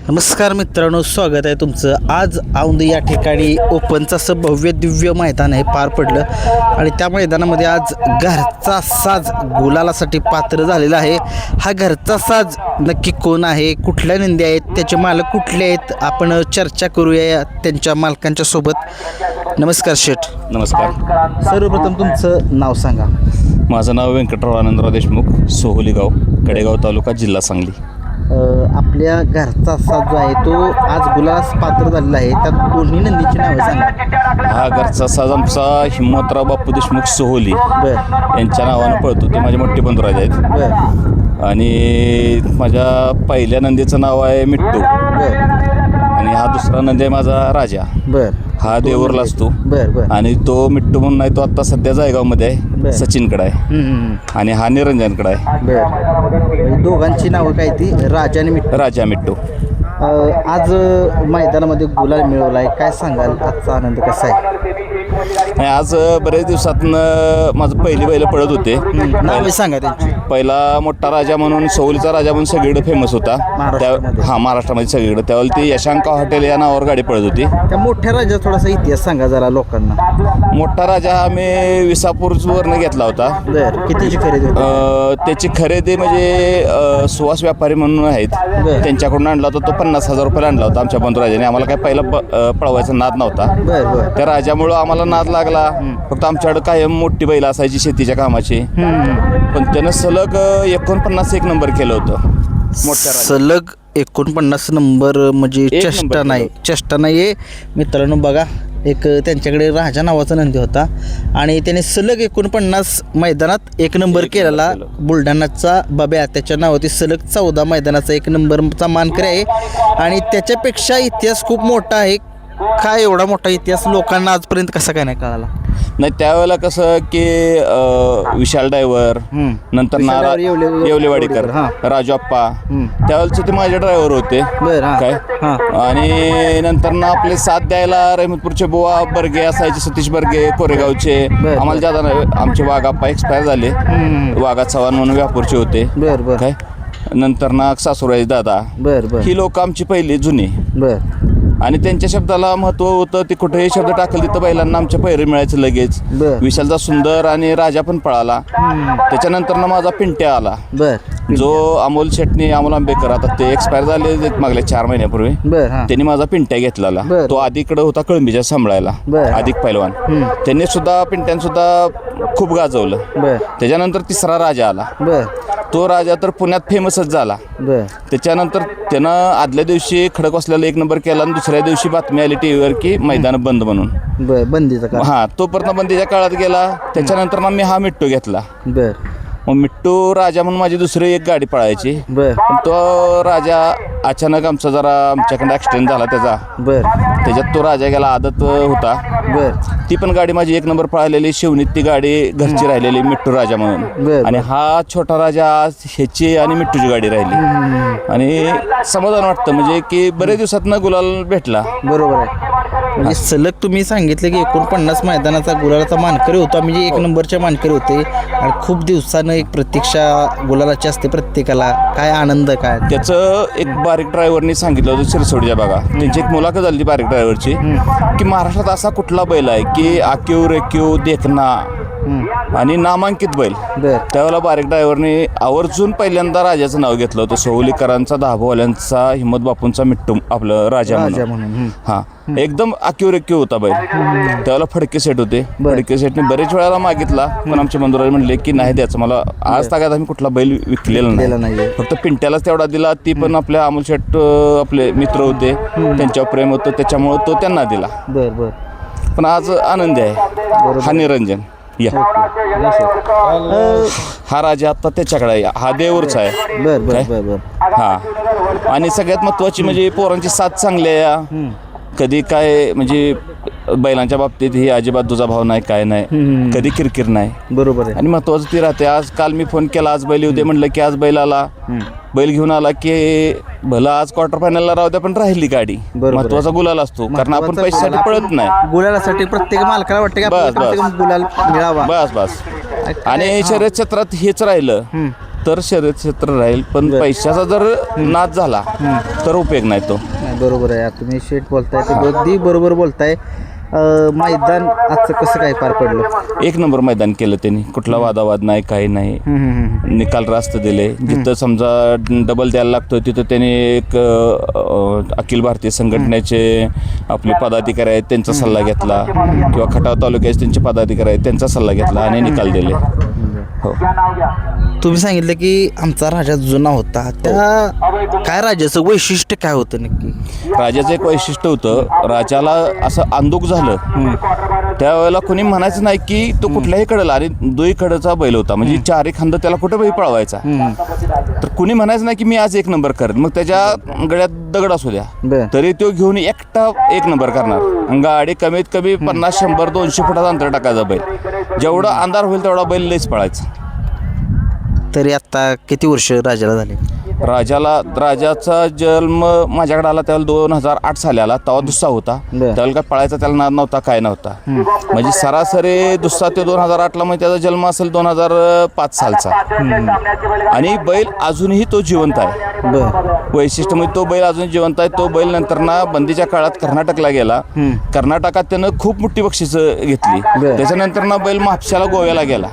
नमस्कार मित्रांनो, स्वागत आहे तुमचं. आज औंध या ठिकाणी ओपनचं असं भव्य दिव्य मैदान आहे पार पडलं आणि त्या मैदानामध्ये आज घरचा साज गुलालासाठी पात्र झालेला आहे. हा घरचा साज नक्की कोण आहे, कुठल्या नंदी आहेत, त्याचे मालक कुठले आहेत, आपण चर्चा करूया त्यांच्या मालकांच्या सोबत. नमस्कार शेठ. नमस्कार. सर्वप्रथम तुमचं नाव सांगा. माझं नाव व्यंकटराव आनंदराव देशमुख, सोहोली गाव, कडेगाव तालुका, जिल्हा सांगली. आपल्या घरचा साज जो आहे तो आज गुलालास पात्र झालेला आहे. त्या दोन्ही नंदीची नावं सांगा. हा घरचा साज आमचा हिम्मतराव बापू देशमुख सोहोली यांच्या नावानं पळतो. ते माझे मोठे बंधुराज आहेत. आणि माझ्या पहिल्या नंदीचं नाव आहे मिट्टू. आणि हा दुसरा नंदी आहे माझा राजा. हा देऊरला असतो. आणि तो मिट्टू म्हणून आहे तो आता सध्या जायगावमध्ये आहे, सचिनकडे आहे. आणि हा निरंजनकडे आहे. दोघांची नावं काय ती? राजा आणि मिट्टू. राजा मिट्टू. आज मैदानामध्ये गुलाल मिळवला आहे, काय सांगाल? आजचा आनंद कसा आहे? आज बरेच दिवसातनं माझं पहिली बैल पळत होते. नावे सांगा त्यांची. पहिला मोठा राजा म्हणून, सोहलीचा राजा म्हणून सगळीकडे फेमस होता. महाराष्ट्रामध्ये सगळीकडे. त्यावेळेला ती यशांका हॉटेल या नावावर गाडी पळत होती. त्या मोठ्या राजा थोडासा इतिहास सांगा जरा लोकांना. मोठा राजा हा मी विसापूरवरनं घेतला होता. कितीची खरेदी? त्याची खरेदी म्हणजे सुहास व्यापारी म्हणून आहेत, त्यांच्याकडून आणला होता. तो 50,000 रुपयाला आणला होता आमच्या बंधुराजाने. आम्हाला काय पहिला पळवायचा नाद नव्हता. त्या राजामुळं आम्हाला नाद लागला. फक्त आमच्याकडे कायम मोठी बैल असायची शेतीच्या कामाची. पण त्यानं सलग 49 नंबर केलं होतं. मोठ्या सलग 49 नंबर म्हणजे चेष्टा नाही, चेष्टा नाही आहे मित्रांनो. बघा, एक त्यांच्याकडे राजा नावाचा नंदी होता आणि त्याने सलग 49 मैदानात 1 नंबर केलेला. बुलढाणाचा बाब्या, त्याच्या नावावरती सलग 14 मैदानाचा 1 नंबरचा मानकरी आहे. आणि त्याच्यापेक्षा इतिहास खूप मोठा आहे. काय एवढा मोठा इतिहास लोकांना आजपर्यंत कसा काय नाही कळाला? नाही, त्यावेळेला कसं की विशाल ड्रायव्हर, नंतर येवलेवाडीकर, राजू आप्पा, त्यावेळेचे ते माझे ड्रायव्हर होते काय. आणि नंतर ना आपले साथ द्यायला रहमतपूरचे बुवा बर्गे असायचे, सतीश बर्गे कोरेगावचे. आम्हाला ज्यादा आमचे वाघाप्पा एक्सपायर झाले. वाघा चव्हाण म्हणून व्यापूरचे होते काय. नंतर ना सासुराई दादा, ही लोक आमची पहिली जुनी. आणि त्यांच्या शब्दाला महत्व होतं. ते कुठेही शब्द टाकले तिथं बैलांना आमच्या पैरे मिळायचं लगेच. विशालचा सुंदर आणि राजा पण पळाला. त्याच्यानंतर ना माझा पिंट्या आला, जो अमोल शेटणी, अमोल आंबेकर, आता ते एक्सपायर झाले मागल्या 4 महिन्यापूर्वी. त्यांनी माझा पिंट्या घेतलेला. तो आधीकडे होता कळंबीच्या सांभाळायला, अधिक पैलवान. त्यांनी सुद्धा पिंट्याने सुद्धा खूप गाजवलं. त्याच्यानंतर तिसरा राजा आला. तो राजा तर पुण्यात फेमसच झाला. त्याच्यानंतर त्यानं आदल्या दिवशी खडकवासल्याला 1 नंबर केला आणि दुसऱ्या दिवशी बातमी आली टीव्हीवर की मैदान बंद म्हणून. बंदीचा? हा, तोपर्यंत बंदीच्या काळात गेला. त्याच्यानंतर मग मी हा मिट्टू घेतला. मग मिट्टू राजा म्हणून माझी दुसरी एक गाडी पळायची. तो राजा अचानक आमचा जरा आमच्याकडे ॲक्सिडेंट झाला त्याचा. त्याच्यात तो राजा गेला, आदत होता. ती पण गाडी माझी 1 नंबर पळालेली. शिवणीत ती गाडी घरची राहिलेली, मिट्टू राजा म्हणून. आणि हा छोटा राजा आज ह्याची आणि मिट्टूची गाडी राहिली. आणि समाधान वाटतं म्हणजे की बरेच दिवसातनं गुलाल भेटला. बरोबर आहे. म्हणजे सलग तुम्ही सांगितलं की 49 मैदानाचा गुलालाचा मानकरी होता, म्हणजे 1 नंबरच्या मानकरी होते. आणि खूप दिवसानं एक प्रतीक्षा गुलालाची असते प्रत्येकाला. काय आनंद काय त्याचं? एक बारीक ड्रायव्हरनी सांगितलं होतं शिरसोडच्या भागा. त्यांची एक मुलाखत झाली बारीक ड्रायव्हरची की महाराष्ट्रात असा कुठला बैल आहे की आक्यू रेक्यू देखना आणि नामांकित बैल. त्यावेळेला बारीक ड्रायव्हरने आवर्जून पहिल्यांदा राजाचं नाव घेतलं होतं. सोहलीकरांचा, दहाभोवाल्यांचा, हिम्मत बापूंचा मिट्टू आपलं राजा म्हणून. हा, एकदम आक्यू रेक्यू होता बैल. त्यावेळेला फडके सेट होते. फडके सेटने बरेच वेळाला मागितला, पण आमचे बंधुराज म्हणले की नाही द्यायचं मला. आज तागात आम्ही कुठला बैल विकलेला नाही, फक्त पिंट्यालाच तेवढा दिला. ती पण आपल्या अमोल शेट आपले मित्र होते, त्यांच्यावर प्रेम होतं, त्याच्यामुळं तो त्यांना दिला. पण आज आनंदी आहे. हा निरंजन या, हा राजा आता त्याच्याकडे आहे. हा देऊरचा आहे. हा, आणि सगळ्यात महत्वाची म्हणजे पोरांची साथ चांगली आहे. कधी काय म्हणजे बैलांच्या बाबतीत ही अजिबात तुझा भाव नाही, काय नाही, कधी किरकिर नाही. बरोबर आहे. आणि महत्वाचं ती राहते. आज काल मी फोन केला, आज बैल येऊ दे म्हणलं की आज बैल आला. बैल घेऊन आला की भलं आज क्वार्टर फायनलला राहू द्या, पण राहिली गाडी. महत्वाचा गुलाल असतो, कारण आपण पैशासाठी पळत नाही. गुलालासाठी प्रत्येक मालकाला वाटतं की गुलाल मिळावा. बस. आणि शर्यत क्षेत्रात हेच राहिलं तर शर्यत क्षेत्र राहील, पण पैशाचा जर नाद झाला तर उपयोग नाही तो. बरोबर आहे, तुम्ही शेट बोलताय ते अगदी बरोबर बोलताय. मैदान आजचं कसं काय पार पडलं? एक नंबर मैदान केलं त्यांनी, कुठला वादावाद नाही, काही नाही, निकाल रास्त दिले. जिथं समजा डबल द्यायला लागतो तिथं त्यांनी एक अखिल भारतीय संघटनेचे आपले पदाधिकारी आहेत त्यांचा सल्ला घेतला, किंवा खटाव तालुक्याचे त्यांचे पदाधिकारी आहेत त्यांचा सल्ला घेतला आणि निकाल दिले. हो, तुम्ही सांगितलं की आमचा राजा जुना होता, त्या काय राजाचं वैशिष्ट्य काय होतं नक्की? राजाचं एक वैशिष्ट्य होतं, राजाला असं अंदूक झालं त्यावेळेला कोणी म्हणायचं नाही की तो कुठल्याही कडेला, आणि दोही कडेचा बैल होता, म्हणजे चारही खांद त्याला कुठे बैल पळवायचा, तर कुणी म्हणायचं नाही की मी आज एक नंबर करेन. मग त्याच्या गळ्यात दगड असू द्या तरी तो घेऊन एकटा एक नंबर करणार. गाडी कमीत कमी 50, 100, 200 फुटाचा अंतर टाकायचा बैल, जेवढा अंधार होईल तेवढा बैल लयच पळायचा. तरी आता किती वर्ष राजाला झाले? राजाचा जन्म माझ्याकडे आला त्यावेळेला 2008 साली आला, तेव्हा दुसरा होता. त्यावेळेला काय पळायचा त्याला नाद नव्हता, काय नव्हता. म्हणजे सरासरी दुसरा ते 2008ला म्हणजे त्याचा जन्म असेल 2005 सालचा. आणि बैल अजूनही तो जिवंत आहे. वैशिष्ट्य म्हणजे तो बैल अजून जिवंत आहे. तो बैल नंतर ना बंदीच्या काळात कर्नाटकला गेला. कर्नाटकात त्यानं खूप मोठी बक्षिसं घेतली. त्याच्यानंतर ना बैल म्हापशाला गोव्याला गेला,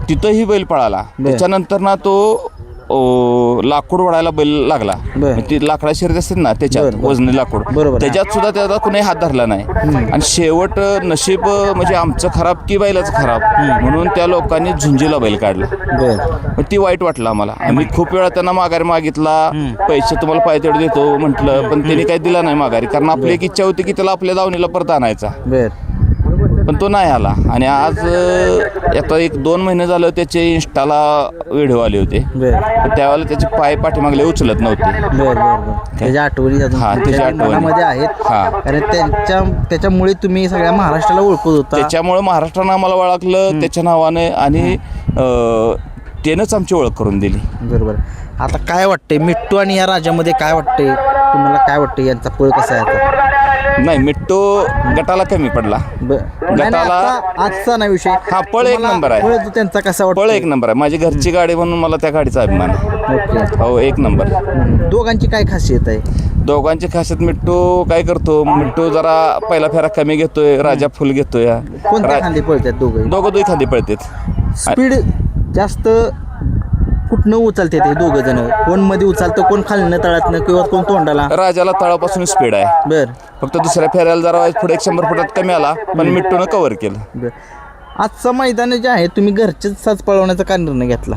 तिथंही बैल पळाला. त्याच्यानंतर ना तो लाकूड वडायला बैल लागला, ती लाकडा शर्यत असते ना त्याच्यात वजनी लाकूड, त्याच्यात सुद्धा त्याचा कुणी हात धरला नाही. आणि शेवट नशीब म्हणजे आमचं खराब की बैलाचं खराब, म्हणून त्या लोकांनी झुंजीला बैल काढला. ती वाईट वाटलं आम्हाला. आम्ही खूप वेळा त्यांना माघारी मागितला, पैसे तुम्हाला पाहिजे तेवढे देतो म्हटलं, पण त्यांनी काही दिला नाही माघारी, कारण आपली एक इच्छा होती की त्याला आपल्या दावणीला परत आणायचा, पण तो नाही आला. आणि आज आता 1-2 महिने झालं त्याचे इंस्टाला व्हिडिओ आले होते, त्यावेळेला त्याचे पाय पाठीमागले उचलत नव्हते. त्याच्या आठवणी मनामध्ये आहेत, कारण त्याच्यामुळे तुम्ही सगळ्या महाराष्ट्राला ओळखत होता. त्याच्यामुळे महाराष्ट्रानं आम्हाला ओळखलं त्याच्या नावाने, आणि त्यानंच आमची ओळख करून दिली. बरोबर. आता काय वाटतंय मिट्टू आणि या राजामध्ये काय वाटतंय तुम्हाला? काय वाटतं यांचा पळ कसा आहे आता? नाही, मिट्टू गटाला कमी पडला. गटाला आजचा नाही विषय, हा पळ एक नंबर आहे. त्यांचा कसा वाटतं? पळ एक नंबर आहे. माझी घरची गाडी म्हणून मला त्या गाडीचा अभिमान आहे. हो, एक नंबर. दोघांची काय खासियत आहे? दोघांची खासियत, मिट्टू काय करतो, मिट्टू जरा पहिला फेरा कमी घेतोय, राजा फुल घेतोय. कोणत्या खांदी पळतात दोघं? दोघी खांदी पळतात. स्पीड जास्त कुठनं उचलते ते दोघं जण? कोण मध्ये उचलतं, कोण खालनं तळातनं, किंवा कोण तोंडाला? राजाला तळापासून स्पीड आहे. बर. फक्त दुसऱ्या फेऱ्याला जरा पुढे 100 फुटात कमी आला, पण मिट्टूनं कव्हर केलं. आजचं मैदान जे आहे तुम्ही घरचेच साज पळवण्याचा काय निर्णय घेतला?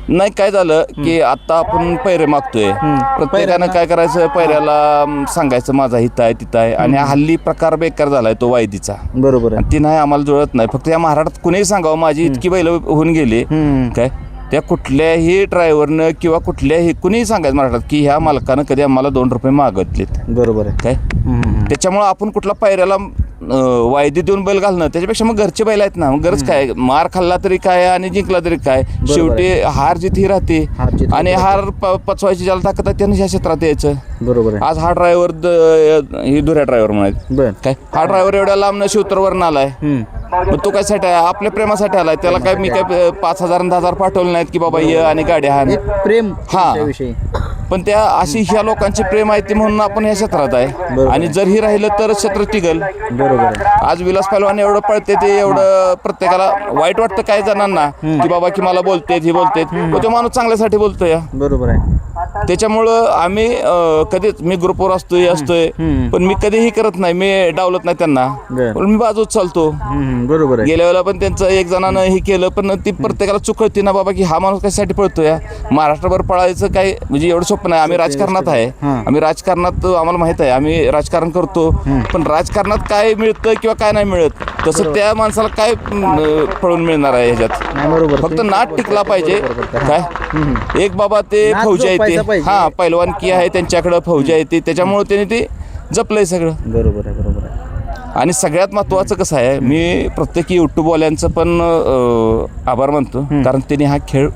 नाही, काय झालं की आता आपण पैरे मागतोय, प्रत्येकानं काय करायचं, पैऱ्याला सांगायचं माझा हित आहे तिथं आहे. आणि हल्ली प्रकार बेकार झालाय तो वायदीचा. बरोबर. ती नाही आम्हाला जुळत नाही. फक्त या महाराष्ट्रात कुणीही सांगावं माझी इतकी बैल होऊन गेली काय, त्या कुठल्याही ड्रायव्हरनं किंवा कुठल्याही कुणीही सांगायचं महाराष्ट्रात की ह्या मालकानं कधी आम्हाला 2 रुपये मागितलेत. बरोबर आहे काय. त्याच्यामुळं आपण कुठला पायऱ्याला वायदी देऊन बैल घालणं, त्याच्यापेक्षा मग घरचे बैल आहेत ना, मग गरज काय, मार खाल्ला तरी काय आणि जिंकला तरी काय, शेवटी हार जीत ही राहते. आणि हार पचवायची ज्याला ताकद आहे त्यानं ह्या क्षेत्रात यायचं. बरोबर. आज हा ड्रायव्हर ही दुऱ्या ड्रायव्हर म्हणायचं काय, हा ड्रायव्हर एवढ्या लांबनं शिवतरवरून आलाय, मग तो काय साठी आहे, आपल्या प्रेमासाठी आलाय. त्याला काय मी काय 5,000 आणि 10,000 पाठवले नाहीत की बाबा ये आणि गाडी हा प्रेम. हा, पण त्या अशी ह्या लोकांची प्रेम आहे ती म्हणून आपण ह्या क्षेत्रात आहे. आणि जर ही राहिलं तर क्षेत्र टिकल. बरोबर. आज विलास पैलवान एवढं पळते ते एवढं प्रत्येकाला वाईट वाटतं काही जणांना की बाबा की मला बोलतेत ही बोलतेत, तो माणूस चांगल्यासाठी बोलतोय. बरोबर आहे. त्याच्यामुळं आम्ही कधीच मी ग्रुपवर असतोय पण मी कधीही करत नाही, मी डावलत नाही त्यांना, पण मी बाजूच चालतो. बरोबर आहे. गेल्या वेळेला पण त्यांचं एक जणानं हे केलं, पण ती प्रत्येकाला चुकळती ना बाबा की हा माणूस कशासाठी पळतोय. महाराष्ट्रभर पळायचं काय म्हणजे एवढं सोपं नाही. आम्ही राजकारणात आहे, आम्ही राजकारणात आम्हाला माहित आहे, आम्ही राजकारण करतो, पण राजकारणात काय मिळतं किंवा काय नाही मिळत तसं त्या माणसाला काय पळून मिळणार आहे ह्याच्यात. फक्त नाट टिकला पाहिजे. काय एक बाबा ते फौजी आहे ते, हा पैलवानकी आहे त्यांच्याकडं, फौजी आहे ते, त्याच्यामुळे त्यांनी ते जपलंय सगळं. बरोबर आहे. बरोबर आहे. आणि सगळ्यात महत्त्वाचं कसं आहे, मी प्रत्येक यूट्यूबवाल्यांचं पण आभार मानतो, कारण त्यांनी हा खेळ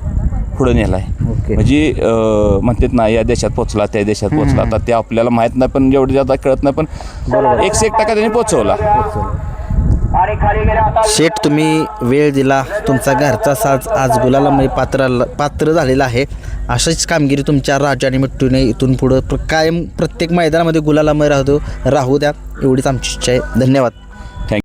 पुढे नेला आहे. म्हणजे म्हणतात ना या देशात पोचला त्या देशात पोचला, आता ते आपल्याला माहीत नाही पण एवढं जादा कळत नाही, पण 101% त्यांनी पोचवला. शेठ तुम्ही वेळ दिला, तुमचा घरचा साज आज गुलालामध्ये पात्र झालेला आहे. अशाच कामगिरी तुमच्या राजा आणि मिट्टूने इथून पुढं कायम प्रत्येक मैदानामध्ये गुलालामध्ये राहू द्या, एवढीच आमची इच्छा आहे. धन्यवाद.